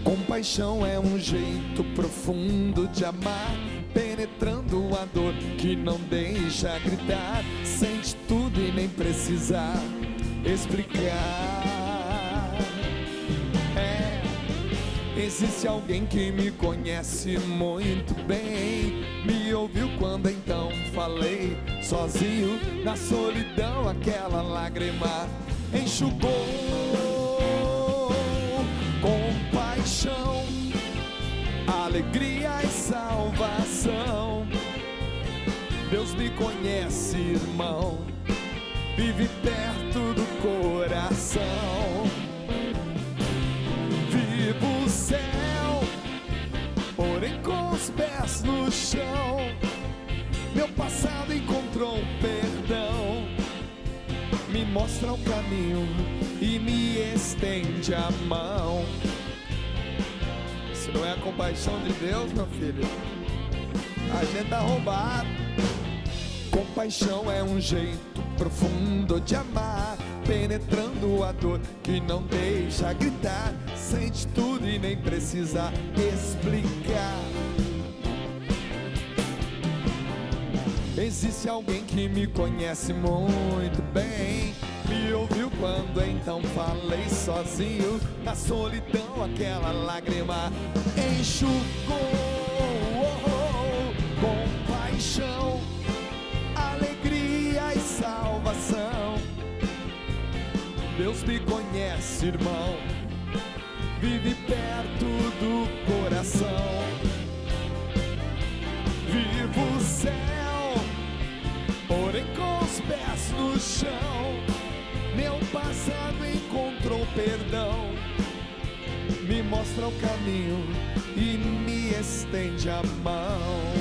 Compaixão é um jeito profundo de amar, penetrando a dor que não deixa gritar. Sente tudo e nem precisa explicar. Existe alguém que me conhece muito bem, me ouviu quando então falei sozinho. Na solidão aquela lágrima enxugou. Compaixão, alegria e salvação. Deus me conhece, irmão, vive perto do coração. Vivo o céu, porém com os pés no chão. Meu passado encontrou perdão, me mostra o caminho e me estende a mão. Se não é a compaixão de Deus, meu filho, a gente tá roubado. Compaixão é um jeito profundo de amar, penetrando a dor que não deixa gritar. Sente tudo e nem precisa explicar. Existe alguém que me conhece muito bem, me ouviu quando então falei sozinho. Na solidão aquela lágrima enxugou. Compaixão, alegria e salvação. Deus me conhece, irmão, vive perto do coração. Vivo o céu, porém com os pés no chão. Meu passado encontrou perdão, me mostra o caminho e me estende a mão.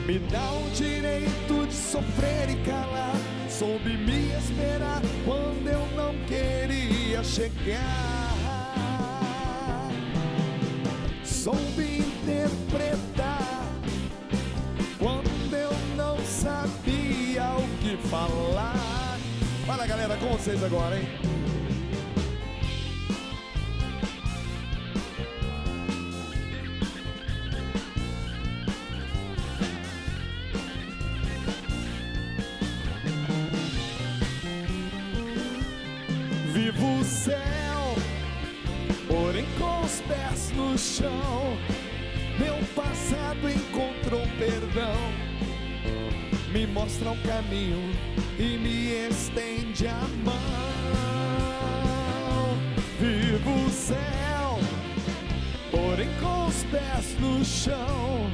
Me dá o direito de sofrer e calar, soube me esperar quando eu não queria chegar. Soube interpretar quando eu não sabia o que falar. Fala, galera, com vocês agora, hein? Vivo o céu, porém com os pés no chão. Meu passado encontrou perdão, me mostra o caminho e me estende a mão. Vivo o céu, porém com os pés no chão.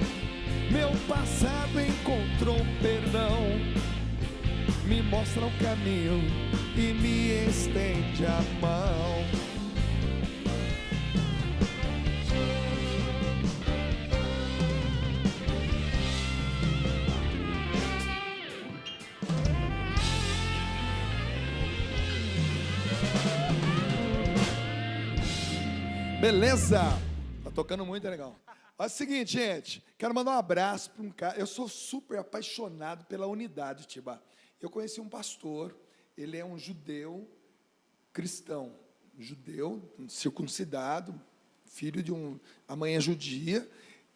Meu passado encontrou perdão, me mostra o caminho e me estende a mão. Beleza? Tá tocando muito, é legal. Olha o seguinte, gente, quero mandar um abraço para um cara. Eu sou super apaixonado pela unidade, Tiba. Eu conheci um pastor, ele é um judeu cristão, judeu circuncidado, filho de uma mãe é judia,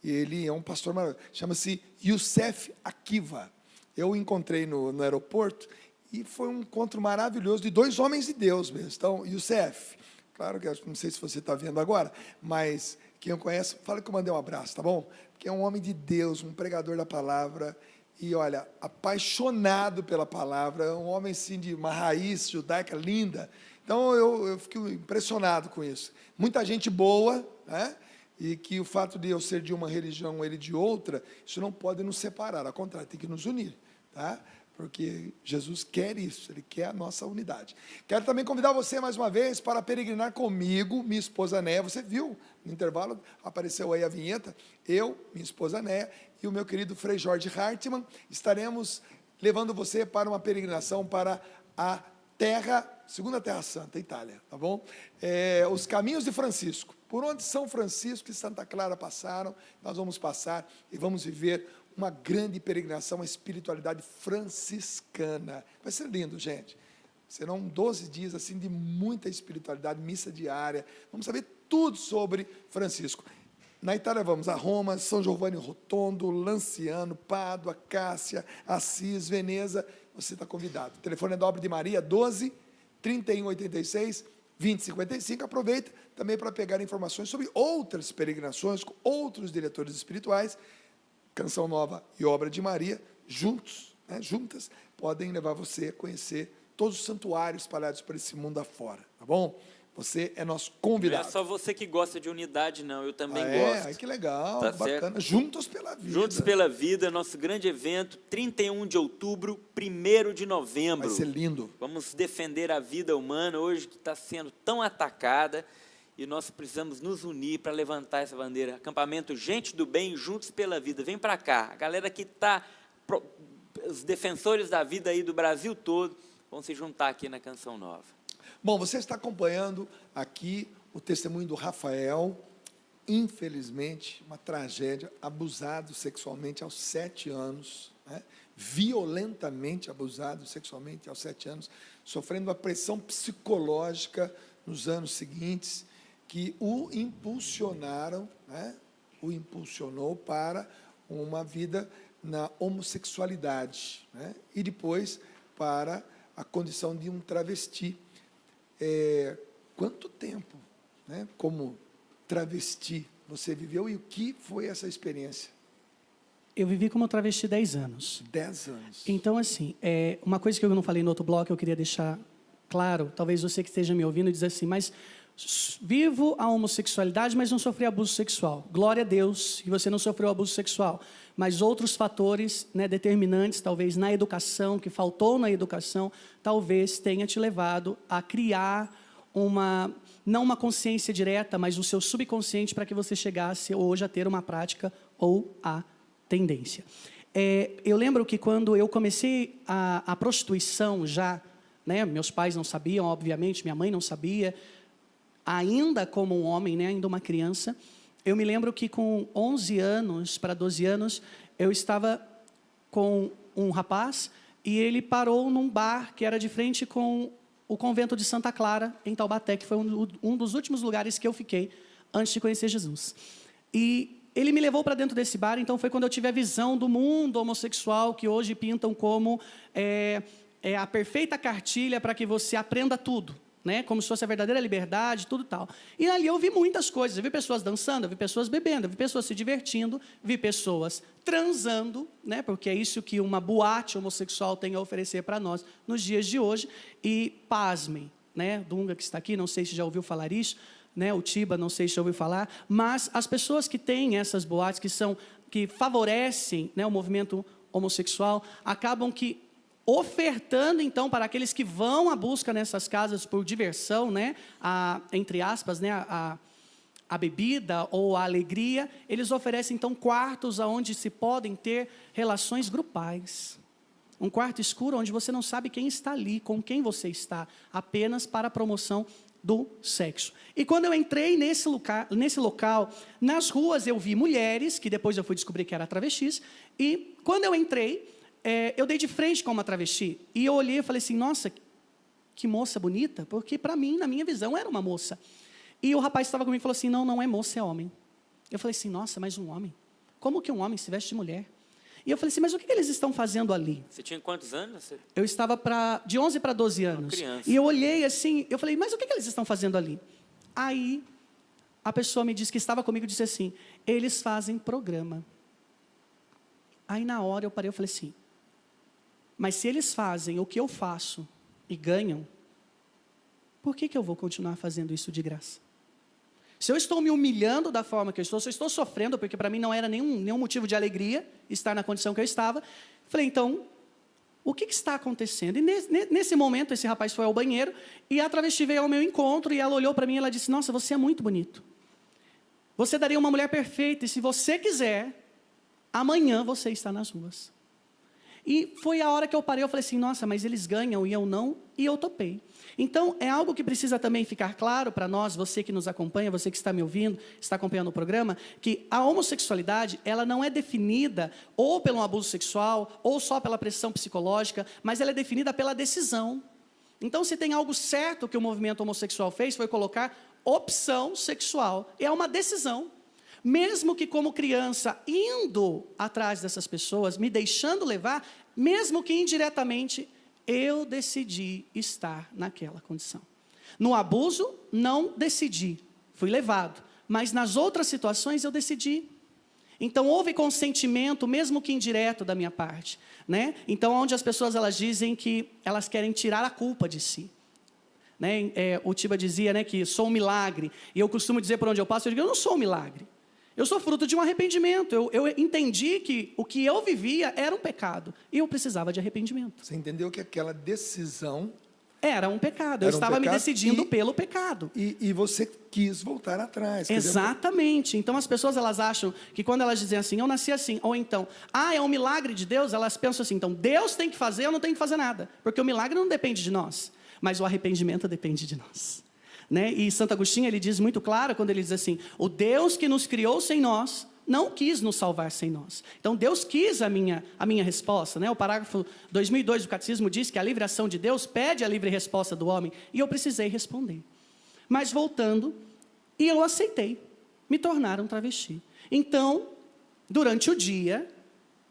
e ele é um pastor maravilhoso, chama-se Youssef Akiva. Eu o encontrei no aeroporto, e foi um encontro maravilhoso de dois homens de Deus mesmo. Então, Youssef, claro que eu não sei se você está vendo agora, mas quem eu conheço, fala que eu mandei um abraço, tá bom? Porque é um homem de Deus, um pregador da palavra, e olha, apaixonado pela palavra, um homem assim de uma raiz judaica linda. Então eu fico impressionado com isso. Muita gente boa, né? E que o fato de eu ser de uma religião, ele de outra, isso não pode nos separar, ao contrário, tem que nos unir, tá? Porque Jesus quer isso, Ele quer a nossa unidade. Quero também convidar você mais uma vez para peregrinar comigo, minha esposa Néia. Você viu, no intervalo, apareceu aí a vinheta. Eu, minha esposa Néia e o meu querido Frei Jorge Hartmann, estaremos levando você para uma peregrinação para a segunda Terra Santa, Itália, tá bom? Os caminhos de Francisco, por onde São Francisco e Santa Clara passaram, nós vamos passar e vamos viver uma grande peregrinação, uma espiritualidade franciscana. Vai ser lindo, gente. Serão 12 dias assim de muita espiritualidade, missa diária. Vamos saber tudo sobre Francisco. Na Itália vamos a Roma, São Giovanni Rotondo, Lanciano, Pádua, Cássia, Assis, Veneza. Você está convidado. O telefone é da Obra de Maria, 12 3186 2055. Aproveita também para pegar informações sobre outras peregrinações com outros diretores espirituais. Canção Nova e Obra de Maria, juntos, juntas, podem levar você a conhecer todos os santuários espalhados por esse mundo afora, tá bom? Você é nosso convidado. Não é só você que gosta de unidade, não. Eu também gosto. Que legal, tá bacana. Certo? Juntos pela Vida. Juntos pela Vida, nosso grande evento, 31 de outubro, 1º de novembro. Vai ser lindo. Vamos defender a vida humana, hoje que está sendo tão atacada, e nós precisamos nos unir para levantar essa bandeira. Acampamento Gente do Bem, Juntos pela Vida. Vem para cá. A galera que está, os defensores da vida aí do Brasil todo, vão se juntar aqui na Canção Nova. Bom, você está acompanhando aqui o testemunho do Rafael, infelizmente, uma tragédia, abusado sexualmente aos 7 anos, violentamente abusado sexualmente aos 7 anos, sofrendo uma pressão psicológica nos anos seguintes, que o impulsionaram, o impulsionou para uma vida na homossexualidade, e depois para a condição de um travesti. Quanto tempo, como travesti, você viveu e o que foi essa experiência? Eu vivi como travesti 10 anos. 10 anos. Então, assim, uma coisa que eu não falei no outro bloco, eu queria deixar claro, talvez você que esteja me ouvindo diz assim, mas vivo a homossexualidade, mas não sofri abuso sexual. Glória a Deus que você não sofreu abuso sexual. Mas outros fatores determinantes, talvez na educação, que faltou na educação, talvez tenha te levado a criar não uma consciência direta, mas o seu subconsciente para que você chegasse hoje a ter uma prática ou a tendência. Eu lembro que quando eu comecei a prostituição já, meus pais não sabiam, obviamente, minha mãe não sabia, ainda como um homem, ainda uma criança, eu me lembro que com 11 anos para 12 anos, eu estava com um rapaz e ele parou num bar que era de frente com o convento de Santa Clara, em Taubaté, que foi um dos últimos lugares que eu fiquei antes de conhecer Jesus. E ele me levou para dentro desse bar, então foi quando eu tive a visão do mundo homossexual, que hoje pintam como a perfeita cartilha para que você aprenda tudo. Como se fosse a verdadeira liberdade, tudo tal. E ali eu vi muitas coisas, eu vi pessoas dançando, eu vi pessoas bebendo, eu vi pessoas se divertindo, vi pessoas transando, porque é isso que uma boate homossexual tem a oferecer para nós nos dias de hoje. E pasmem, Dunga que está aqui, não sei se já ouviu falar isso, o Tiba, não sei se já ouviu falar, mas as pessoas que têm essas boates, que favorecem o movimento homossexual, acabam que ofertando, então, para aqueles que vão à busca nessas casas por diversão, entre aspas, a bebida ou a alegria, eles oferecem, então, quartos onde se podem ter relações grupais. Um quarto escuro onde você não sabe quem está ali, com quem você está, apenas para a promoção do sexo. E quando eu entrei nesse local, nas ruas eu vi mulheres, que depois eu fui descobrir que eram travestis, e quando eu entrei, eu dei de frente com uma travesti, e eu olhei e falei assim, nossa, que moça bonita, porque para mim, na minha visão, era uma moça. E o rapaz que estava comigo falou assim, não é moça, é homem. Eu falei assim, nossa, mas um homem? Como que um homem se veste de mulher? E eu falei assim, mas o que eles estão fazendo ali? Você tinha quantos anos? Eu estava de 11 para 12 anos. Criança. E eu olhei assim, eu falei, mas o que eles estão fazendo ali? Aí, a pessoa me disse que estava comigo e disse assim, eles fazem programa. Aí, na hora, eu parei e falei assim, mas se eles fazem o que eu faço e ganham, por que eu vou continuar fazendo isso de graça? Se eu estou me humilhando da forma que eu estou, se eu estou sofrendo, porque para mim não era nenhum motivo de alegria estar na condição que eu estava, falei, então, o que está acontecendo? E nesse momento, esse rapaz foi ao banheiro, e a travesti veio ao meu encontro, e ela olhou para mim e ela disse, nossa, você é muito bonito. Você daria uma mulher perfeita, e se você quiser, amanhã você está nas ruas. E foi a hora que eu parei, eu falei assim, nossa, mas eles ganham e eu não, e eu topei. Então, é algo que precisa também ficar claro para nós, você que nos acompanha, você que está me ouvindo, está acompanhando o programa, que a homossexualidade, ela não é definida ou pelo abuso sexual, ou só pela pressão psicológica, mas ela é definida pela decisão. Então, se tem algo certo que o movimento homossexual fez, foi colocar opção sexual. É uma decisão. Mesmo que como criança, indo atrás dessas pessoas, me deixando levar, mesmo que indiretamente, eu decidi estar naquela condição. No abuso, não decidi, fui levado. Mas nas outras situações, eu decidi. Então, houve consentimento, mesmo que indireto, da minha parte. Né? Então, onde as pessoas elas dizem que elas querem tirar a culpa de si. Né? O Tiba dizia, né, que sou um milagre. E eu costumo dizer por onde eu passo, eu digo, eu não sou um milagre. Eu sou fruto de um arrependimento. Eu entendi que o que eu vivia era um pecado. E eu precisava de arrependimento. Você entendeu que aquela decisão... Era um pecado. Eu estava me decidindo pelo pecado. E você quis voltar atrás. Exatamente. Então, as pessoas elas acham que quando elas dizem assim, eu nasci assim, ou então, é um milagre de Deus, elas pensam assim, então, Deus tem que fazer, eu não tenho que fazer nada. Porque o milagre não depende de nós, mas o arrependimento depende de nós. Né? E Santo Agostinho, ele diz muito claro, quando ele diz assim, o Deus que nos criou sem nós, não quis nos salvar sem nós. Então, Deus quis a minha resposta. Né? O parágrafo 2002 do Catecismo diz que a livre ação de Deus pede a livre resposta do homem. E eu precisei responder. Mas voltando, e eu aceitei me tornar um travesti. Então, durante o dia,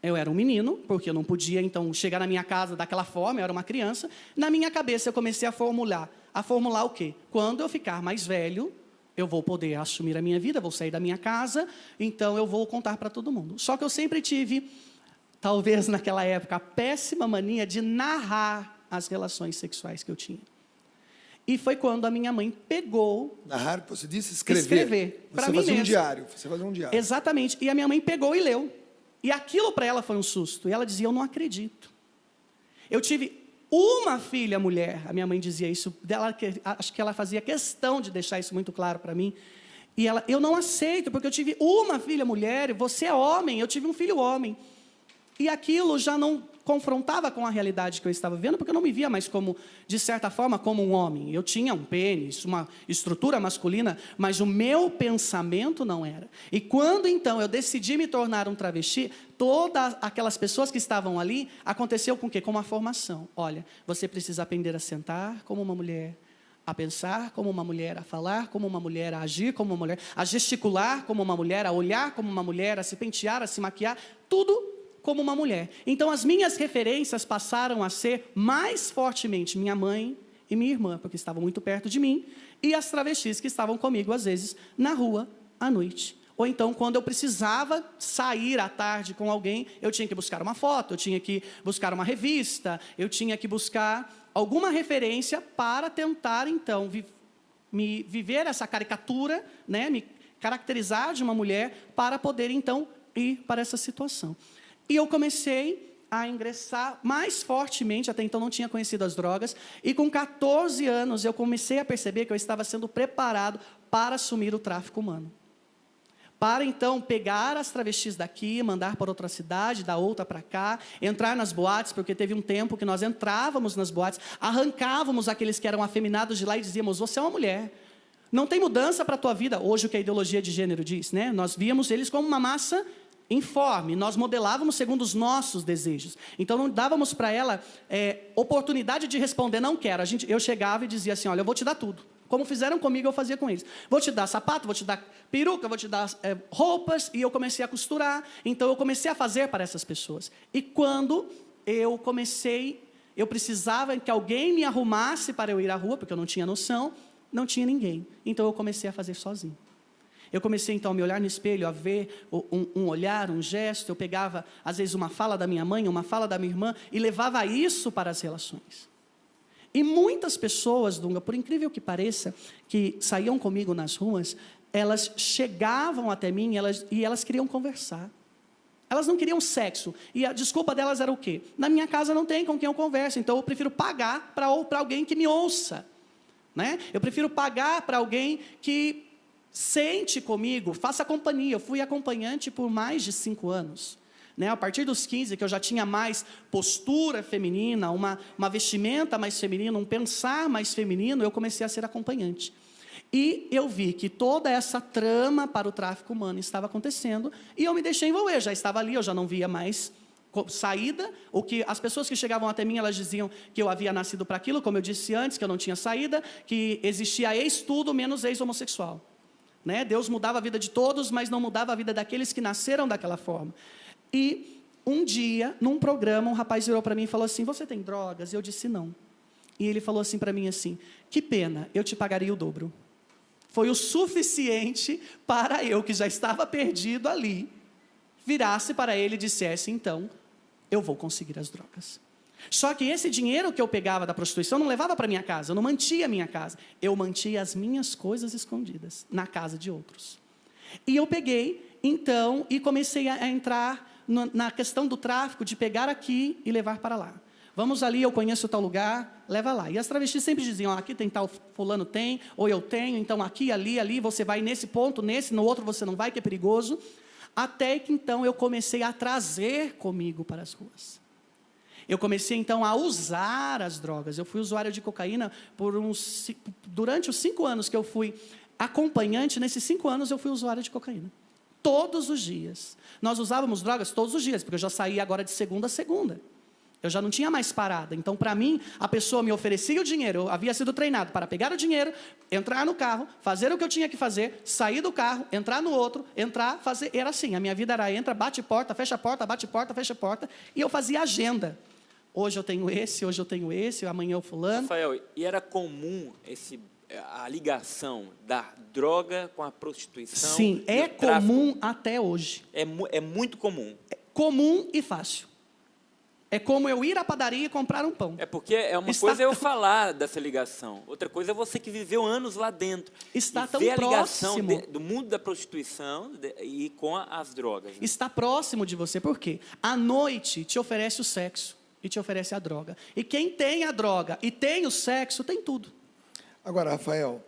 eu era um menino, porque eu não podia, então, chegar na minha casa daquela forma, eu era uma criança. Na minha cabeça, eu comecei a formular o quê? Quando eu ficar mais velho, eu vou poder assumir a minha vida, vou sair da minha casa, então eu vou contar para todo mundo. Só que eu sempre tive, talvez naquela época, a péssima mania de narrar as relações sexuais que eu tinha. E foi quando a minha mãe pegou... Narrar, você disse escrever. Escrever, para mim mesmo. Você fazia um diário. Exatamente. E a minha mãe pegou e leu. E aquilo para ela foi um susto. E ela dizia, eu não acredito. Eu tive uma filha mulher, a minha mãe dizia isso, acho que ela fazia questão de deixar isso muito claro para mim. E ela, eu não aceito, porque eu tive uma filha mulher, você é homem, eu tive um filho homem. E aquilo já não confrontava com a realidade que eu estava vivendo, porque eu não me via mais como, de certa forma, como um homem. Eu tinha um pênis, uma estrutura masculina, mas o meu pensamento não era. E quando, então, eu decidi me tornar um travesti, todas aquelas pessoas que estavam ali, aconteceu com o quê? Com uma formação. Olha, você precisa aprender a sentar como uma mulher, a pensar como uma mulher, a falar como uma mulher, a agir como uma mulher, a gesticular como uma mulher, a olhar como uma mulher, a se pentear, a se maquiar, tudo como uma mulher. Então, as minhas referências passaram a ser mais fortemente minha mãe e minha irmã, porque estavam muito perto de mim, e as travestis que estavam comigo, às vezes, na rua, à noite. Ou então, quando eu precisava sair à tarde com alguém, eu tinha que buscar uma foto, eu tinha que buscar uma revista, eu tinha que buscar alguma referência para tentar, então, me viver essa caricatura, né, me caracterizar de uma mulher, para poder, então, ir para essa situação. E eu comecei a ingressar mais fortemente, até então não tinha conhecido as drogas, e com 14 anos eu comecei a perceber que eu estava sendo preparado para assumir o tráfico humano. Para, então, pegar as travestis daqui, mandar para outra cidade, da outra para cá, entrar nas boates, porque teve um tempo que nós entrávamos nas boates, arrancávamos aqueles que eram afeminados de lá e dizíamos, você é uma mulher, não tem mudança para a tua vida. Hoje o que a ideologia de gênero diz, né? Nós víamos eles como uma massa informe, nós modelávamos segundo os nossos desejos. Então, não dávamos para ela oportunidade de responder, não quero. Eu chegava e dizia assim, olha, eu vou te dar tudo. Como fizeram comigo, eu fazia com eles. Vou te dar sapato, vou te dar peruca, vou te dar roupas, e eu comecei a costurar. Então, eu comecei a fazer para essas pessoas. E quando eu precisava que alguém me arrumasse para eu ir à rua, porque eu não tinha noção, não tinha ninguém. Então, eu comecei a fazer sozinho. Eu comecei, então, a me olhar no espelho, a ver um olhar, um gesto. Eu pegava, às vezes, uma fala da minha mãe, uma fala da minha irmã, e levava isso para as relações. E muitas pessoas, Dunga, por incrível que pareça, que saíam comigo nas ruas, elas chegavam até mim e elas queriam conversar. Elas não queriam sexo. E a desculpa delas era o quê? Na minha casa não tem com quem eu converso, então eu prefiro pagar para alguém que me ouça. Né? Eu prefiro pagar para alguém que sente comigo, faça companhia. Eu fui acompanhante por mais de 5 anos. Né? A partir dos 15, que eu já tinha mais postura feminina, uma vestimenta mais feminina, um pensar mais feminino, eu comecei a ser acompanhante. E eu vi que toda essa trama para o tráfico humano estava acontecendo, e eu me deixei envolver. Já estava ali, eu já não via mais saída, o que as pessoas que chegavam até mim, elas diziam que eu havia nascido para aquilo, como eu disse antes, que eu não tinha saída, que existia ex-tudo menos ex-homossexual. Né? Deus mudava a vida de todos, mas não mudava a vida daqueles que nasceram daquela forma. E um dia, num programa, um rapaz virou para mim e falou assim, você tem drogas? E eu disse não. E ele falou assim para mim assim, que pena, eu te pagaria o dobro. Foi o suficiente para eu, que já estava perdido ali, virasse para ele e dissesse, então, eu vou conseguir as drogas. Só que esse dinheiro que eu pegava da prostituição não levava para minha casa, eu não mantia a minha casa. Eu mantia as minhas coisas escondidas na casa de outros. E eu peguei, então, e comecei a entrar na questão do tráfico, de pegar aqui e levar para lá. Vamos ali, eu conheço tal lugar, leva lá. E as travestis sempre diziam, aqui tem tal, fulano tem, ou eu tenho, então aqui, ali, você vai nesse ponto, nesse, no outro você não vai, que é perigoso. Até que então eu comecei a trazer comigo para as ruas. Eu comecei então a usar as drogas. Eu fui usuário de cocaína durante os 5 anos que eu fui acompanhante, nesses 5 anos eu fui usuário de cocaína. Todos os dias. Nós usávamos drogas todos os dias, porque eu já saía agora de segunda a segunda. Eu já não tinha mais parada. Então, para mim, a pessoa me oferecia o dinheiro. Eu havia sido treinado para pegar o dinheiro, entrar no carro, fazer o que eu tinha que fazer, sair do carro, entrar no outro, entrar, fazer. Era assim, a minha vida era entra, bate porta, fecha porta, bate porta, fecha porta. E eu fazia agenda. Hoje eu tenho esse, amanhã o fulano. Rafael, e era comum a ligação da droga com a prostituição? Sim, é comum até hoje. É muito comum. É comum e fácil. É como eu ir à padaria e comprar um pão. É porque coisa é eu falar dessa ligação, outra coisa é você que viveu anos lá dentro. Está tão ver a próximo. ligação do mundo da prostituição e com as drogas. Né? Está próximo de você, por quê? À noite te oferece o sexo e te oferece a droga. E quem tem a droga e tem o sexo, tem tudo. Agora, Rafael,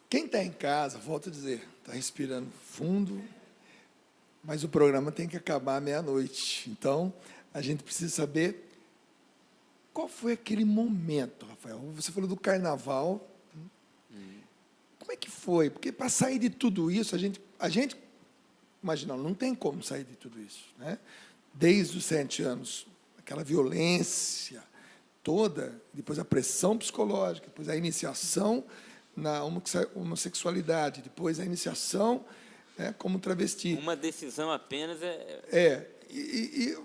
quem está em casa, volto a dizer, está respirando fundo, mas o programa tem que acabar à meia-noite. Então, a gente precisa saber qual foi aquele momento, Rafael. Você falou do carnaval. Como é que foi? Porque para sair de tudo isso, a gente imagina, não tem como sair de tudo isso. Né? Desde os 7 anos, aquela violência toda, depois a pressão psicológica, depois a iniciação na homossexualidade, depois a iniciação como travesti. Uma decisão apenas E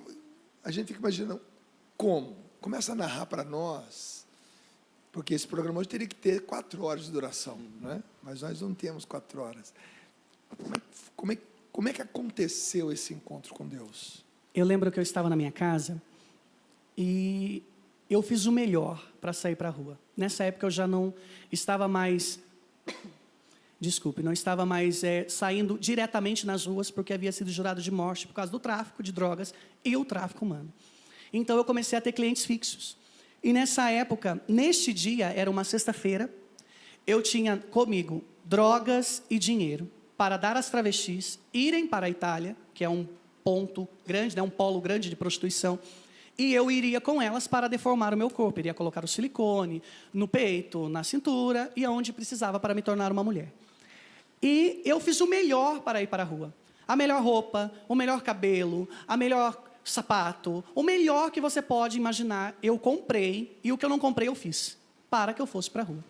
a gente fica imaginando como. Começa a narrar para nós, porque esse programa hoje teria que ter 4 horas de duração, né? Mas nós não temos 4 horas. Como é que aconteceu esse encontro com Deus? Eu lembro que eu estava na minha casa e eu fiz o melhor para sair para a rua. Nessa época eu já não estava mais... não estava mais saindo diretamente nas ruas, porque havia sido jurado de morte por causa do tráfico de drogas e o tráfico humano. Então, eu comecei a ter clientes fixos. E nessa época, neste dia, era uma sexta-feira, eu tinha comigo drogas e dinheiro para dar às travestis irem para a Itália, que é um ponto grande, um polo grande de prostituição, e eu iria com elas para deformar o meu corpo. Iria colocar o silicone no peito, na cintura, e aonde precisava para me tornar uma mulher. E eu fiz o melhor para ir para a rua. A melhor roupa, o melhor cabelo, a melhor sapato, o melhor que você pode imaginar, eu comprei, e o que eu não comprei eu fiz, para que eu fosse para a rua.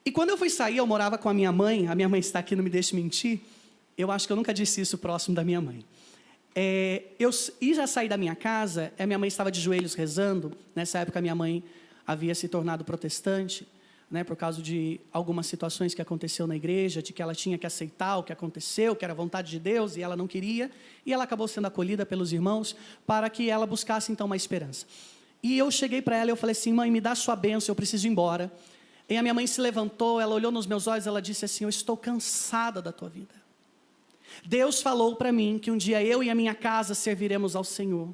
E quando eu fui sair, eu morava com a minha mãe está aqui, não me deixe mentir, eu acho que eu nunca disse isso próximo da minha mãe. Eu já saí da minha casa, a minha mãe estava de joelhos rezando, nessa época a minha mãe havia se tornado protestante, né, por causa de algumas situações que aconteceu na igreja, de que ela tinha que aceitar o que aconteceu, que era a vontade de Deus, e ela não queria, e ela acabou sendo acolhida pelos irmãos, para que ela buscasse, então, uma esperança. E eu cheguei para ela e eu falei assim, mãe, me dá sua bênção, eu preciso ir embora. E a minha mãe se levantou, ela olhou nos meus olhos, ela disse assim, eu estou cansada da tua vida. Deus falou para mim que um dia eu e a minha casa serviremos ao Senhor.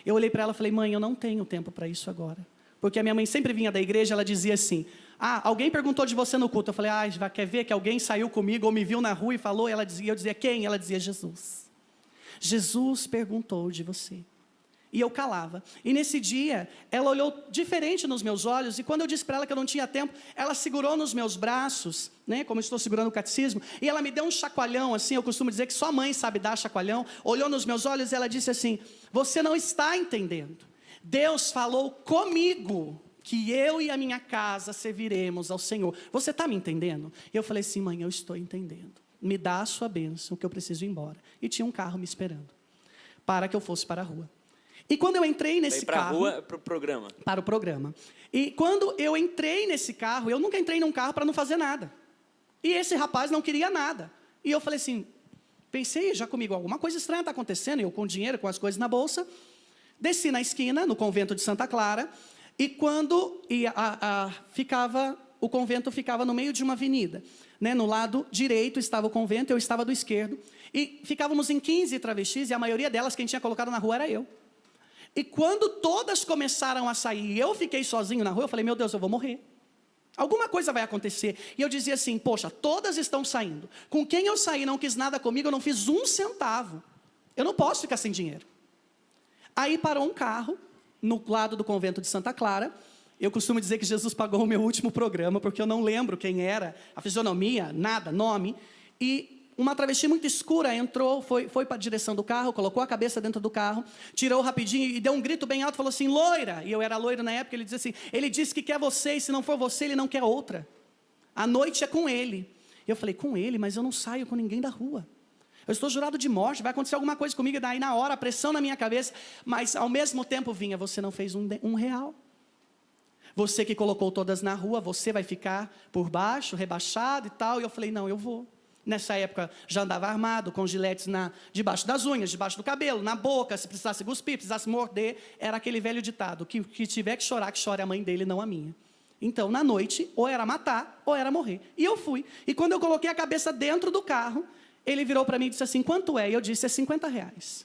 Eu olhei para ela e falei, mãe, eu não tenho tempo para isso agora. Porque a minha mãe sempre vinha da igreja, ela dizia assim, alguém perguntou de você no culto. Eu falei, quer ver que alguém saiu comigo ou me viu na rua e falou? Eu dizia, quem? Ela dizia, Jesus. Jesus perguntou de você. E eu calava. E nesse dia, ela olhou diferente nos meus olhos, e quando eu disse para ela que eu não tinha tempo, ela segurou nos meus braços, né, como eu estou segurando o catecismo, e ela me deu um chacoalhão, assim, eu costumo dizer que só mãe sabe dar chacoalhão, olhou nos meus olhos e ela disse assim, você não está entendendo. Deus falou comigo que eu e a minha casa serviremos ao Senhor. Você está me entendendo? E eu falei assim, mãe, eu estou entendendo. Me dá a sua bênção, que eu preciso ir embora. E tinha um carro me esperando, para que eu fosse para a rua. E quando eu entrei nesse carro... Para a rua, para o programa. Para o programa. E quando eu entrei nesse carro, eu nunca entrei num carro para não fazer nada. E esse rapaz não queria nada. E eu falei assim, pensei já comigo, alguma coisa estranha está acontecendo, eu com dinheiro, com as coisas na bolsa, desci na esquina, no convento de Santa Clara, e quando o convento ficava no meio de uma avenida, né? No lado direito estava o convento, eu estava do esquerdo, e ficávamos em 15 travestis, e a maioria delas, quem tinha colocado na rua era eu. E quando todas começaram a sair e eu fiquei sozinho na rua, eu falei, meu Deus, eu vou morrer. Alguma coisa vai acontecer. E eu dizia assim, poxa, todas estão saindo. Com quem eu saí não quis nada comigo, eu não fiz um centavo. Eu não posso ficar sem dinheiro. Aí parou um carro no lado do convento de Santa Clara. Eu costumo dizer que Jesus pagou o meu último programa, porque eu não lembro quem era, a fisionomia, nada, nome. E uma travesti muito escura entrou, foi para a direção do carro, colocou a cabeça dentro do carro, tirou rapidinho e deu um grito bem alto, falou assim, loira, e eu era loiro na época, ele dizia assim, ele disse que quer você, e se não for você, ele não quer outra. A noite é com ele. Eu falei, com ele? Mas eu não saio com ninguém da rua. Eu estou jurado de morte, vai acontecer alguma coisa comigo, e daí na hora, a pressão na minha cabeça, mas ao mesmo tempo vinha, você não fez um real. Você que colocou todas na rua, você vai ficar por baixo, rebaixado e tal, e eu falei, não, eu vou. Nessa época, já andava armado, com giletes debaixo das unhas, debaixo do cabelo, na boca, se precisasse cuspir, precisasse morder, era aquele velho ditado, que tiver que chore a mãe dele, não a minha. Então, na noite, ou era matar, ou era morrer. E eu fui. E quando eu coloquei a cabeça dentro do carro, ele virou para mim e disse assim, quanto é? E eu disse, é R$50.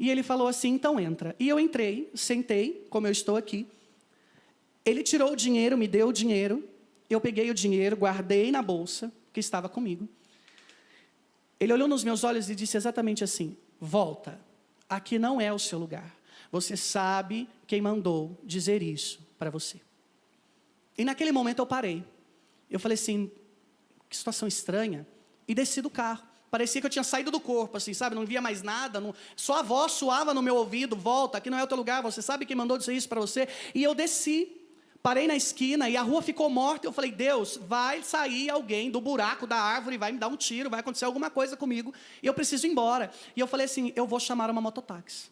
E ele falou assim, então entra. E eu entrei, sentei, como eu estou aqui. Ele tirou o dinheiro, me deu o dinheiro, eu peguei o dinheiro, guardei na bolsa, que estava comigo. Ele olhou nos meus olhos e disse exatamente assim, volta, aqui não é o seu lugar. Você sabe quem mandou dizer isso para você. E naquele momento eu parei. Eu falei assim, que situação estranha. E desci do carro. Parecia que eu tinha saído do corpo, assim, sabe? Não via mais nada. Só a voz soava no meu ouvido, volta, aqui não é o teu lugar, você sabe quem mandou dizer isso para você. E eu desci. Parei na esquina e a rua ficou morta. Eu falei, Deus, vai sair alguém do buraco da árvore, vai me dar um tiro, vai acontecer alguma coisa comigo, e eu preciso ir embora. E eu falei assim, eu vou chamar uma mototáxi.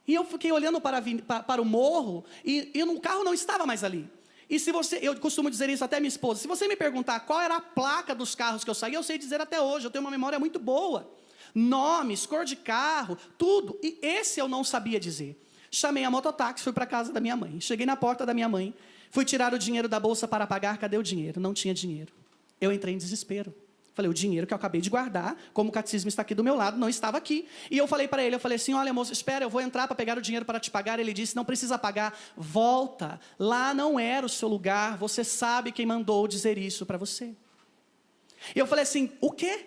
E eu fiquei olhando para o morro, e o carro não estava mais ali. E se você, eu costumo dizer isso até a minha esposa, se você me perguntar qual era a placa dos carros que eu saí, eu sei dizer até hoje, eu tenho uma memória muito boa. Nomes, cor de carro, tudo. E esse eu não sabia dizer. Chamei a mototáxi, fui para a casa da minha mãe. Cheguei na porta da minha mãe, fui tirar o dinheiro da bolsa para pagar, cadê o dinheiro? Não tinha dinheiro. Eu entrei em desespero. Falei, o dinheiro que eu acabei de guardar, como o catecismo está aqui do meu lado, não estava aqui. E eu falei para ele, eu falei assim, olha moço, espera, eu vou entrar para pegar o dinheiro para te pagar. Ele disse, não precisa pagar, volta. Lá não era o seu lugar, você sabe quem mandou dizer isso para você. E eu falei assim, o quê?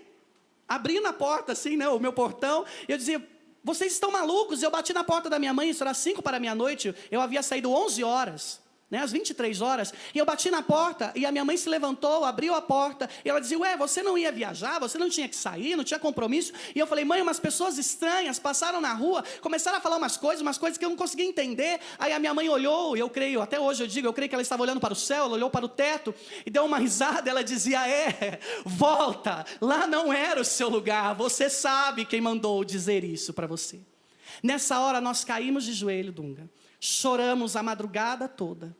Abrindo a porta assim, né, o meu portão, e eu dizia, vocês estão malucos? Eu bati na porta da minha mãe, isso era 5 para a meia-noite, eu havia saído 11 horas. Né, às 23 horas, e eu bati na porta, e a minha mãe se levantou, abriu a porta, e ela dizia, ué, você não ia viajar, você não tinha que sair, não tinha compromisso, e eu falei, mãe, umas pessoas estranhas passaram na rua, começaram a falar umas coisas que eu não conseguia entender, aí a minha mãe olhou, e eu creio, até hoje eu digo, eu creio que ela estava olhando para o céu, ela olhou para o teto, e deu uma risada, ela dizia, volta, lá não era o seu lugar, você sabe quem mandou dizer isso para você. Nessa hora nós caímos de joelho, Dunga, choramos a madrugada toda.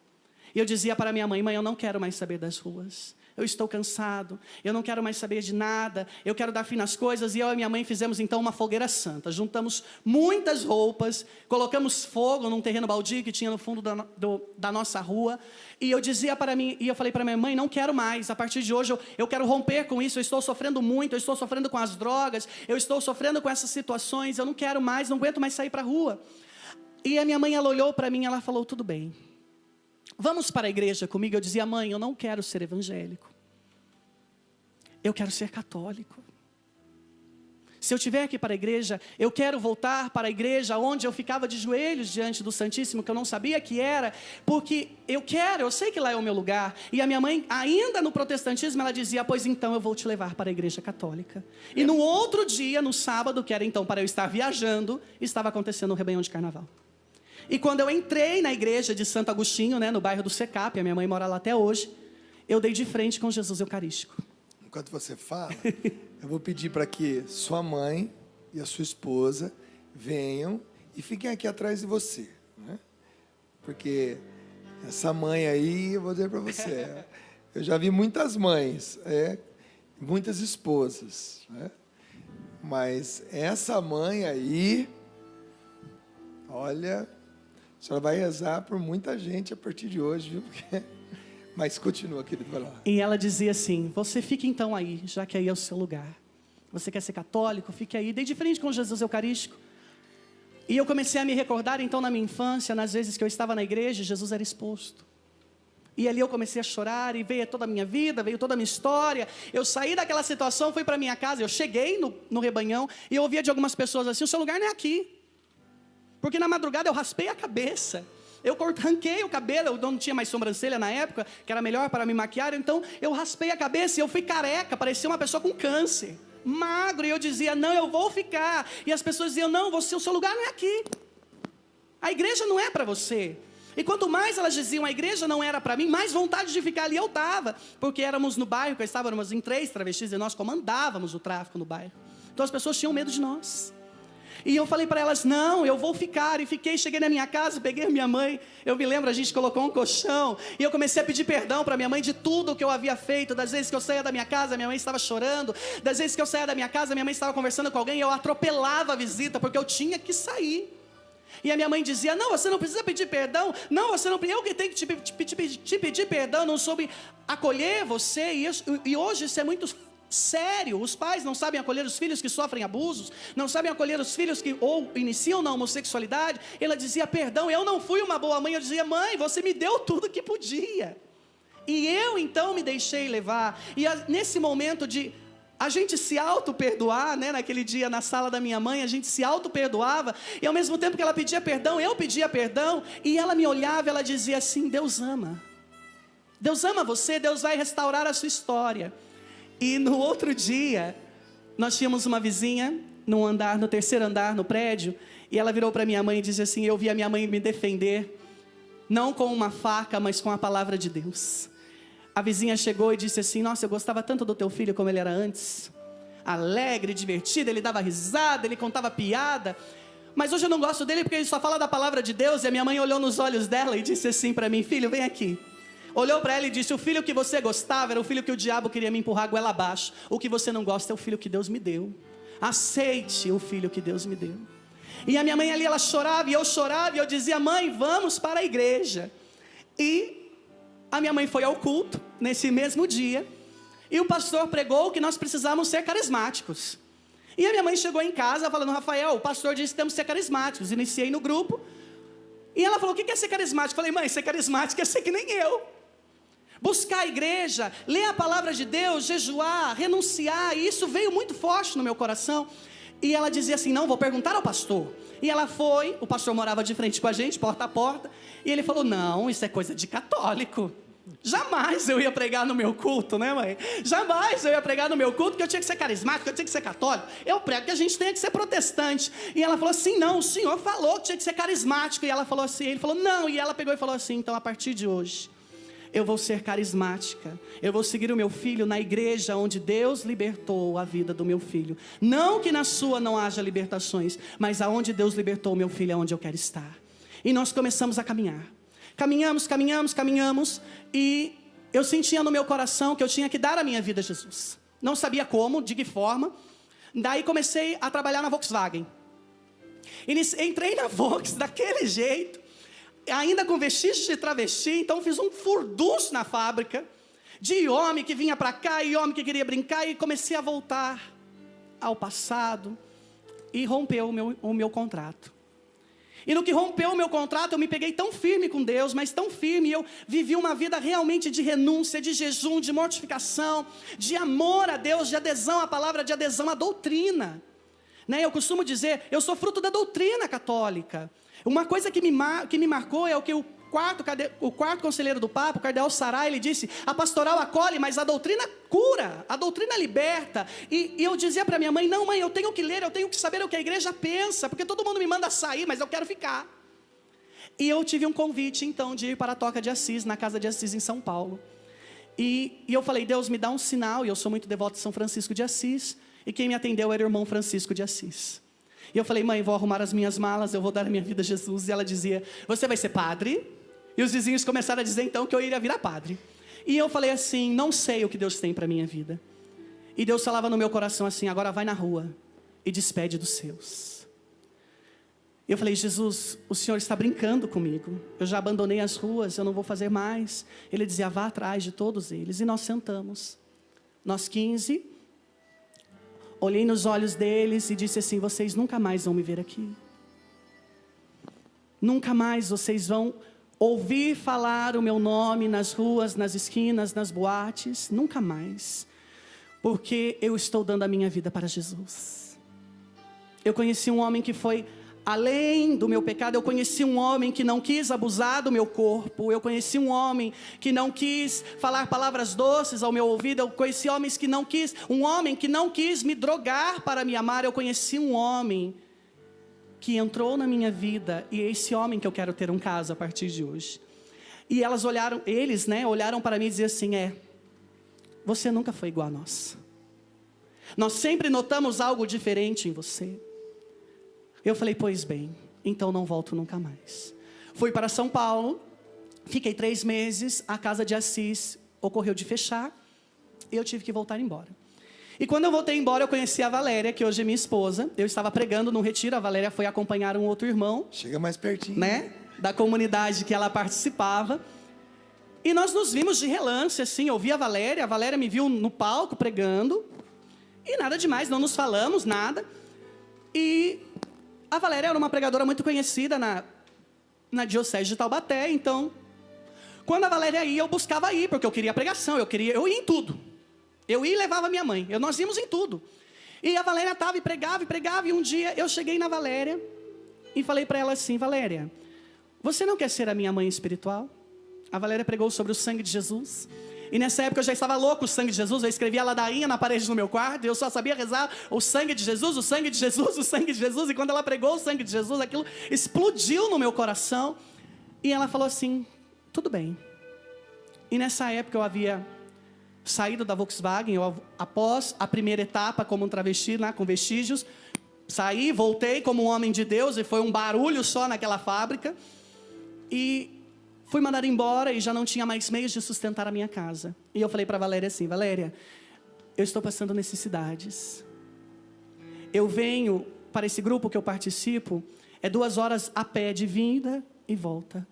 E eu dizia para minha mãe, mãe, eu não quero mais saber das ruas. Eu estou cansado, eu não quero mais saber de nada, eu quero dar fim nas coisas. E eu e minha mãe fizemos então uma fogueira santa. Juntamos muitas roupas, colocamos fogo num terreno baldio que tinha no fundo da nossa rua. E eu dizia para mim, e eu falei para minha mãe, não quero mais, a partir de hoje eu quero romper com isso, eu estou sofrendo muito, eu estou sofrendo com as drogas, eu estou sofrendo com essas situações, eu não quero mais, não aguento mais sair para a rua. E a minha mãe, ela olhou para mim e ela falou, tudo bem. Vamos para a igreja comigo? Eu dizia, mãe, eu não quero ser evangélico. Eu quero ser católico. Se eu tiver que ir para a igreja, eu quero voltar para a igreja onde eu ficava de joelhos diante do Santíssimo, que eu não sabia que era, porque eu sei que lá é o meu lugar. E a minha mãe, ainda no protestantismo, ela dizia, pois então eu vou te levar para a igreja católica. E no outro dia, no sábado, que era então para eu estar viajando, estava acontecendo um rebanhão de carnaval. E quando eu entrei na igreja de Santo Agostinho, né, no bairro do Secap, a minha mãe mora lá até hoje, eu dei de frente com Jesus Eucarístico. Enquanto você fala, eu vou pedir para que sua mãe e a sua esposa venham e fiquem aqui atrás de você, né? Porque essa mãe aí, eu vou dizer para você, eu já vi muitas mães, muitas esposas, né? Mas essa mãe aí, olha, a senhora vai rezar por muita gente a partir de hoje, viu? Porque... Mas continua, querido, vai lá. E ela dizia assim, você fique então aí, já que aí é o seu lugar. Você quer ser católico? Fique aí. Dei de frente com Jesus Eucarístico. E eu comecei a me recordar, então, na minha infância, nas vezes que eu estava na igreja, Jesus era exposto. E ali eu comecei a chorar, e veio toda a minha vida, veio toda a minha história. Eu saí daquela situação, fui para minha casa, eu cheguei no rebanhão, e eu ouvia de algumas pessoas assim, o seu lugar não é aqui. Porque na madrugada eu raspei a cabeça. Eu arranquei o cabelo, eu não tinha mais sobrancelha na época, que era melhor para me maquiar, então eu raspei a cabeça e eu fui careca, parecia uma pessoa com câncer, magro, e eu dizia, não, eu vou ficar, e as pessoas diziam, não, o seu lugar não é aqui, a igreja não é para você, e quanto mais elas diziam, a igreja não era para mim, mais vontade de ficar ali eu estava, porque éramos no bairro, estávamos em 3 travestis, e nós comandávamos o tráfico no bairro, então as pessoas tinham medo de nós. E eu falei para elas, não, eu vou ficar. E fiquei, cheguei na minha casa, peguei a minha mãe. Eu me lembro, a gente colocou um colchão. E eu comecei a pedir perdão para minha mãe de tudo que eu havia feito. Das vezes que eu saía da minha casa, minha mãe estava chorando. Das vezes que eu saía da minha casa, minha mãe estava conversando com alguém. E eu atropelava a visita, porque eu tinha que sair. E a minha mãe dizia, não, você não precisa pedir perdão. Não, você não, eu que tenho que te pedir perdão. Não soube acolher você. E hoje isso é muito sério, os pais não sabem acolher os filhos que sofrem abusos, não sabem acolher os filhos que ou iniciam na homossexualidade. Ela dizia, perdão, eu não fui uma boa mãe. Eu dizia, mãe, você me deu tudo que podia. E eu então me deixei levar. E nesse momento de a gente se auto-perdoar, né? Naquele dia na sala da minha mãe, a gente se auto-perdoava, e ao mesmo tempo que ela pedia perdão, eu pedia perdão, e ela me olhava, ela dizia assim, Deus ama você, Deus vai restaurar a sua história. E no outro dia, nós tínhamos uma vizinha, no 3º andar, no prédio, e ela virou para minha mãe e disse assim, eu vi a minha mãe me defender, não com uma faca, mas com a palavra de Deus. A vizinha chegou e disse assim, nossa, eu gostava tanto do teu filho como ele era antes, alegre, divertido, ele dava risada, ele contava piada, mas hoje eu não gosto dele porque ele só fala da palavra de Deus. E a minha mãe olhou nos olhos dela e disse assim para mim, filho, vem aqui. Olhou para ela e disse, o filho que você gostava era o filho que o diabo queria me empurrar goela abaixo. O que você não gosta é o filho que Deus me deu. Aceite o filho que Deus me deu. E a minha mãe ali, ela chorava e eu dizia, mãe, vamos para a igreja. E a minha mãe foi ao culto, nesse mesmo dia, e o pastor pregou que nós precisávamos ser carismáticos. E a minha mãe chegou em casa falando, Rafael, o pastor disse que temos que ser carismáticos. Iniciei no grupo, e ela falou, o que é ser carismático? Eu falei, mãe, ser carismático é ser que nem eu. Buscar a igreja, ler a palavra de Deus, jejuar, renunciar, e isso veio muito forte no meu coração. E ela dizia assim, não, vou perguntar ao pastor. E ela foi, o pastor morava de frente com a gente, porta a porta, e ele falou, não, isso é coisa de católico. Jamais eu ia pregar no meu culto, né, mãe? Jamais eu ia pregar no meu culto, que eu tinha que ser carismático, eu tinha que ser católico. Eu prego que a gente tem que ser protestante. E ela falou assim, não, o senhor falou que tinha que ser carismático. E ela falou assim, ele falou, não. E ela pegou e falou assim, então a partir de hoje, eu vou ser carismática, eu vou seguir o meu filho na igreja onde Deus libertou a vida do meu filho. Não que na sua não haja libertações, mas aonde Deus libertou o meu filho é onde eu quero estar. E nós começamos a caminhar. Caminhamos, e eu sentia no meu coração que eu tinha que dar a minha vida a Jesus. Não sabia como, de que forma. Daí comecei a trabalhar na Volkswagen. Entrei na Volks daquele jeito, ainda com vestígios de travesti, então fiz um furdunço na fábrica, de homem que vinha para cá, e homem que queria brincar, e comecei a voltar ao passado, e rompeu o meu contrato. E no que rompeu o meu contrato, eu me peguei tão firme com Deus, mas tão firme, eu vivi uma vida realmente de renúncia, de jejum, de mortificação, de amor a Deus, de adesão à palavra, de adesão à doutrina. Né? Eu costumo dizer, eu sou fruto da doutrina católica. Uma coisa que me marcou é o que o quarto conselheiro do Papa, o cardeal Sará, ele disse: a pastoral acolhe, mas a doutrina cura, a doutrina liberta. E eu dizia para minha mãe: não, mãe, eu tenho que ler, eu tenho que saber o que a igreja pensa, porque todo mundo me manda sair, mas eu quero ficar. E eu tive um convite, então, de ir para a Toca de Assis, na Casa de Assis, em São Paulo. E eu falei: Deus, me dá um sinal. E eu sou muito devoto de São Francisco de Assis. E quem me atendeu era o irmão Francisco de Assis. E eu falei: mãe, vou arrumar as minhas malas, eu vou dar a minha vida a Jesus. E ela dizia: você vai ser padre? E os vizinhos começaram a dizer, então, que eu iria virar padre. E eu falei assim: não sei o que Deus tem para a minha vida. E Deus falava no meu coração assim: agora vai na rua e despede dos seus. Eu falei: Jesus, o Senhor está brincando comigo. Eu já abandonei as ruas, eu não vou fazer mais. Ele dizia: vá atrás de todos eles. E nós sentamos. Nós 15. Olhei nos olhos deles e disse assim: vocês nunca mais vão me ver aqui. Nunca mais vocês vão ouvir falar o meu nome nas ruas, nas esquinas, nas boates. Nunca mais. Porque eu estou dando a minha vida para Jesus. Eu conheci um homem que foi além do meu pecado. Eu conheci um homem que não quis abusar do meu corpo. Eu conheci um homem que não quis falar palavras doces ao meu ouvido. Eu conheci homens que não quis, um homem que não quis me drogar para me amar. Eu conheci um homem que entrou na minha vida, e é esse homem que eu quero ter um caso a partir de hoje. E eles olharam para mim e diziam assim: você nunca foi igual a nós. Nós sempre notamos algo diferente em você. Eu falei: pois bem, então não volto nunca mais. Fui para São Paulo, fiquei 3 meses, a Casa de Assis ocorreu de fechar, e eu tive que voltar embora. E quando eu voltei embora, eu conheci a Valéria, que hoje é minha esposa. Eu estava pregando num retiro, a Valéria foi acompanhar um outro irmão. Chega mais pertinho. Né? Da comunidade que ela participava. E nós nos vimos de relance, assim, eu vi a Valéria me viu no palco pregando. E nada demais, não nos falamos, nada. E a Valéria era uma pregadora muito conhecida na diocese de Taubaté. Então, quando a Valéria ia, eu buscava ir, porque eu queria pregação, eu ia em tudo. Eu ia e levava minha mãe, nós íamos em tudo. E a Valéria estava e pregava, e um dia eu cheguei na Valéria e falei para ela assim: Valéria, você não quer ser a minha mãe espiritual? A Valéria pregou sobre o sangue de Jesus. E nessa época eu já estava louco, o sangue de Jesus. Eu escrevia a ladainha na parede do meu quarto, e eu só sabia rezar: o sangue de Jesus, o sangue de Jesus, o sangue de Jesus. E quando ela pregou o sangue de Jesus, aquilo explodiu no meu coração. E ela falou assim: tudo bem. E nessa época eu havia saído da Volkswagen, após a primeira etapa como um travesti, né, com vestígios. Saí, voltei como um homem de Deus, e foi um barulho só naquela fábrica. E fui mandada embora e já não tinha mais meios de sustentar a minha casa. E eu falei para a Valéria assim: Valéria, eu estou passando necessidades. Eu venho para esse grupo que eu participo, é 2 horas a pé de vinda e volta.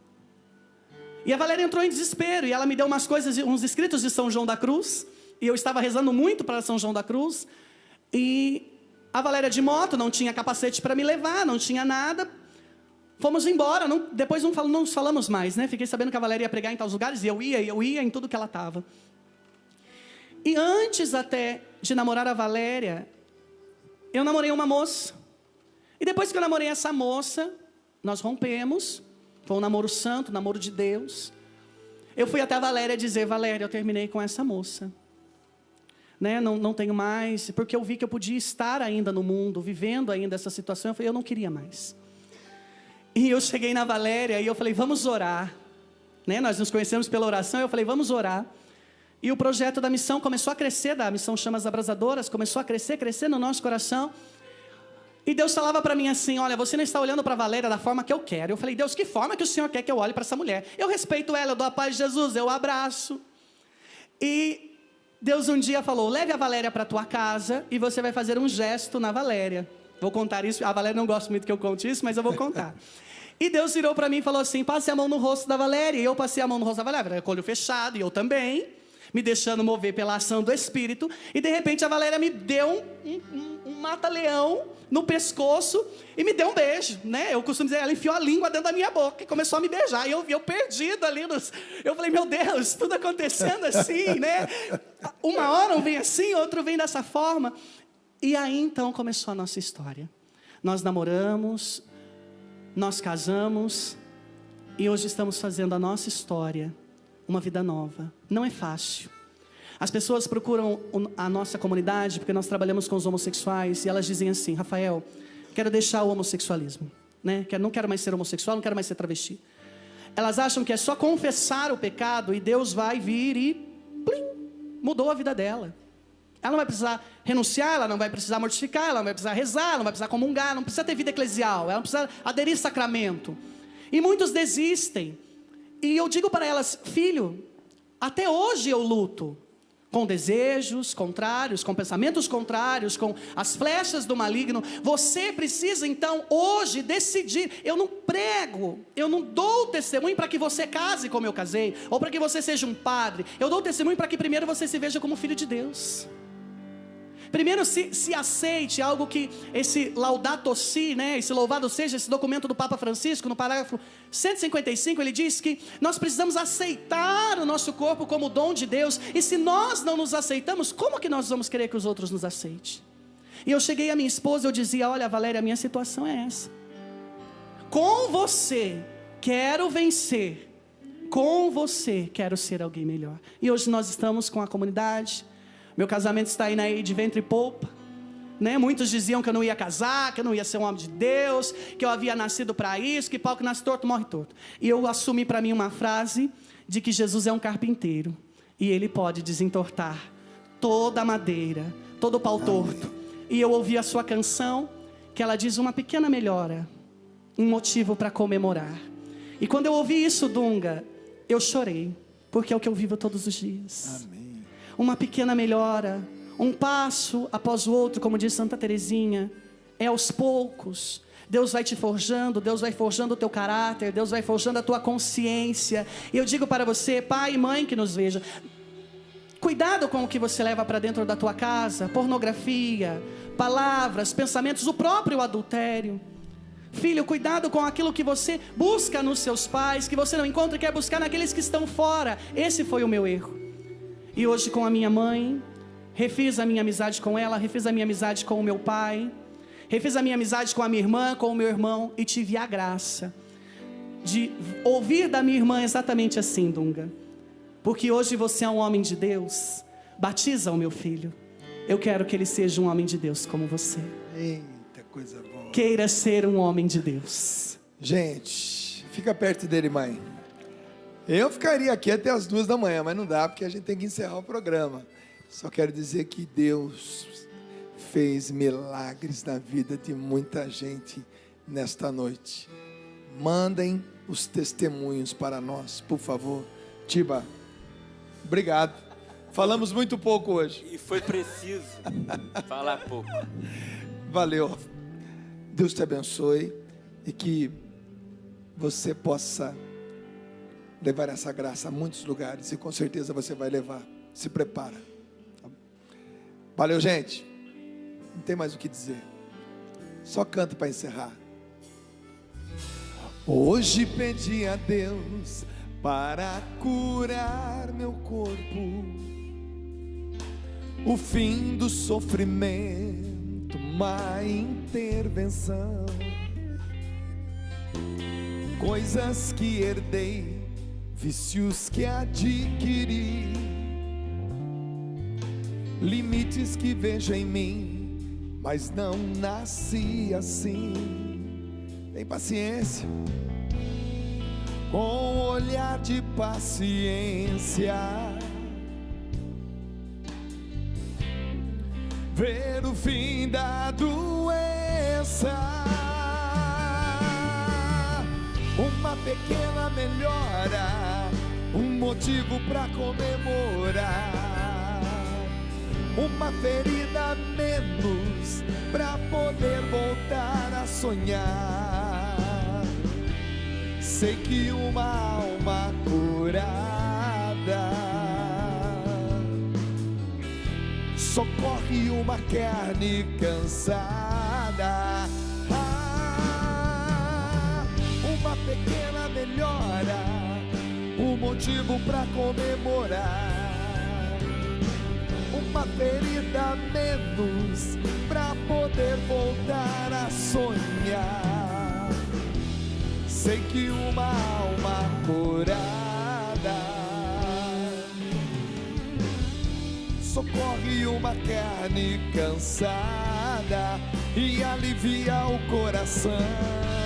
E a Valéria entrou em desespero, e ela me deu umas coisas, uns escritos de São João da Cruz, e eu estava rezando muito para São João da Cruz, e a Valéria de moto não tinha capacete para me levar, não tinha nada. Fomos embora, depois não nos falamos mais, né? Fiquei sabendo que a Valéria ia pregar em tais lugares, e eu ia em tudo que ela estava. E antes até de namorar a Valéria, eu namorei uma moça. E depois que eu namorei essa moça, nós rompemos. Foi um namoro santo, um namoro de Deus. Eu fui até a Valéria dizer: Valéria, eu terminei com essa moça. Né? Não tenho mais, porque eu vi que eu podia estar ainda no mundo, vivendo ainda essa situação. Eu falei: eu não queria mais. E eu cheguei na Valéria e eu falei: vamos orar. Né? Nós nos conhecemos pela oração, eu falei: vamos orar. E o projeto da missão começou a crescer, da missão Chamas Abrasadoras, começou a crescer no nosso coração. E Deus falava para mim assim: olha, você não está olhando para a Valéria da forma que eu quero. Eu falei: Deus, que forma que o Senhor quer que eu olhe para essa mulher? Eu respeito ela, eu dou a paz de Jesus, eu abraço. E Deus um dia falou: leve a Valéria para a tua casa e você vai fazer um gesto na Valéria. Vou contar isso, a Valéria não gosta muito que eu conte isso, mas eu vou contar. E Deus virou para mim e falou assim: passe a mão no rosto da Valéria. E eu passei a mão no rosto da Valéria, com o olho fechado, e eu também, me deixando mover pela ação do Espírito. E de repente a Valéria me deu um mata-leão no pescoço e me deu um beijo, né? Eu costumo dizer, ela enfiou a língua dentro da minha boca e começou a me beijar. E eu perdido ali eu falei: meu Deus, tudo acontecendo assim, né? Uma hora um vem assim, outro vem dessa forma. E aí então começou a nossa história. Nós namoramos, nós casamos e hoje estamos fazendo a nossa história, uma vida nova. Não é fácil. As pessoas procuram a nossa comunidade porque nós trabalhamos com os homossexuais e elas dizem assim: Rafael, quero deixar o homossexualismo, né? Não quero mais ser homossexual, não quero mais ser travesti. Elas acham que é só confessar o pecado e Deus vai vir e plim, mudou a vida dela. Ela não vai precisar renunciar, ela não vai precisar mortificar, ela não vai precisar rezar, ela não vai precisar comungar, ela não precisa ter vida eclesial, ela não precisa aderir sacramento. E muitos desistem. E eu digo para elas: filho, até hoje eu luto com desejos contrários, com pensamentos contrários, com as flechas do maligno. Você precisa então hoje decidir. Eu não prego, eu não dou testemunho para que você case como eu casei, ou para que você seja um padre. Eu dou testemunho para que primeiro você se veja como filho de Deus. Primeiro se aceite, algo que esse Laudato Si, né, esse louvado seja, esse documento do Papa Francisco, no parágrafo 155, ele diz que nós precisamos aceitar o nosso corpo como dom de Deus, e se nós não nos aceitamos, como que nós vamos querer que os outros nos aceitem? E eu cheguei à minha esposa, eu dizia: olha, Valéria, a minha situação é essa. Com você quero vencer, com você quero ser alguém melhor. E hoje nós estamos com a comunidade. Meu casamento está aí de ventre e polpa, né? Muitos diziam que eu não ia casar, que eu não ia ser um homem de Deus, que eu havia nascido para isso, que pau que nasce torto morre torto. E eu assumi para mim uma frase de que Jesus é um carpinteiro e Ele pode desentortar toda a madeira, todo o pau torto. E eu ouvi a sua canção, que ela diz: uma pequena melhora, um motivo para comemorar. E quando eu ouvi isso, Dunga, eu chorei, porque é o que eu vivo todos os dias. Amém. Uma pequena melhora, um passo após o outro, como diz Santa Teresinha, é aos poucos. Deus vai te forjando, Deus vai forjando o teu caráter, Deus vai forjando a tua consciência. E eu digo para você, pai e mãe que nos veja, cuidado com o que você leva para dentro da tua casa: pornografia, palavras, pensamentos, o próprio adultério. Filho, cuidado com aquilo que você busca nos seus pais, que você não encontra e quer buscar naqueles que estão fora. Esse foi o meu erro. E hoje com a minha mãe, refiz a minha amizade com ela, refiz a minha amizade com o meu pai, refiz a minha amizade com a minha irmã, com o meu irmão, e tive a graça de ouvir da minha irmã exatamente assim: Dunga, porque hoje você é um homem de Deus, batiza o meu filho, eu quero que ele seja um homem de Deus como você. Eita, coisa boa. Queira ser um homem de Deus. Gente, fica perto dele, mãe. Eu ficaria aqui até as 2 da manhã, mas não dá, porque a gente tem que encerrar o programa. Só quero dizer que Deus fez milagres na vida de muita gente nesta noite. Mandem os testemunhos para nós, por favor. Tiba, obrigado. Falamos muito pouco hoje. E foi preciso falar pouco. Valeu. Deus te abençoe e que você possa levar essa graça a muitos lugares, e com certeza você vai levar. Se prepara. Valeu, gente. Não tem mais o que dizer. Só canto para encerrar. Hoje pedi a Deus para curar meu corpo, o fim do sofrimento, uma intervenção, coisas que herdei, vícios que adquiri, limites que vejo em mim, mas não nasci assim. Tem paciência, com um olhar de paciência, ver o fim da doença. Uma pequena melhora, um motivo para comemorar, uma ferida menos para poder voltar a sonhar. Sei que uma alma curada socorre uma carne cansada. Uma pequena melhora, um motivo para comemorar, uma uma ferida menos pra poder voltar a sonhar. Sei que uma alma curada socorre uma carne cansada e alivia o coração.